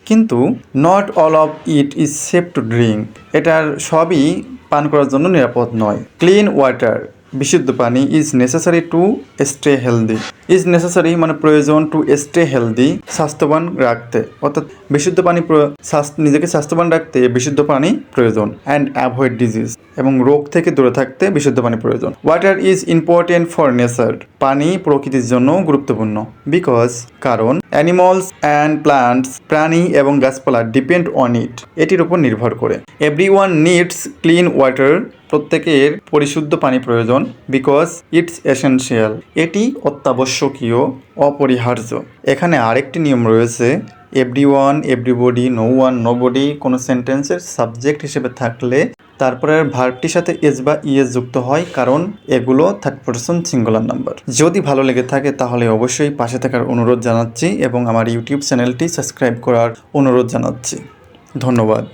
কিন্তু not all of it is safe to drink, এটার সবই পান করার জন্য নিরাপদ নয়। ক্লিন ওয়াটার, বিশুদ্ধ পানি is necessary to stay healthy. Is necessary মানে প্রয়োজন, টু স্টে হেলদি স্বাস্থ্যবান রাখতে, অর্থাৎ বিশুদ্ধ পানি নিজেকে স্বাস্থ্যবান রাখতে বিশুদ্ধ পানি প্রয়োজন। অ্যান্ড অ্যাভয়েড ডিজিজ, এবং রোগ থেকে দূরে থাকতে বিশুদ্ধ পানি প্রয়োজন। Water is important for nature, পানি প্রকৃতির জন্য গুরুত্বপূর্ণ। বিকজ, কারণ অ্যানিমালস অ্যান্ড প্লান্টস, প্রাণী এবং গাছপালা ডিপেন্ড অন ইট, এটির উপর নির্ভর করে। এভরিওয়ান নিডস ক্লিন ওয়াটার, প্রত্যেকের পরিশুদ্ধ পানি প্রয়োজন। বিকজ ইটস এসেনশিয়াল, এটি অত্যাবশ্যকীয়, অপরিহার্য। এখানে আরেকটি নিয়ম রয়েছে, everyone, everybody, no one, nobody কোনো সেন্টেন্সের সাবজেক্ট হিসেবে থাকলে তারপরের ভার্বটির সাথে এস বা ইএস যুক্ত হয়, কারণ এগুলো থার্ড পারসন সিঙ্গুলার নাম্বার। যদি ভালো লেগে থাকে তাহলে অবশ্যই পাশে থাকার অনুরোধ জানাচ্ছি এবং আমার ইউটিউব চ্যানেলটি সাবস্ক্রাইব করার অনুরোধ জানাচ্ছি। ধন্যবাদ।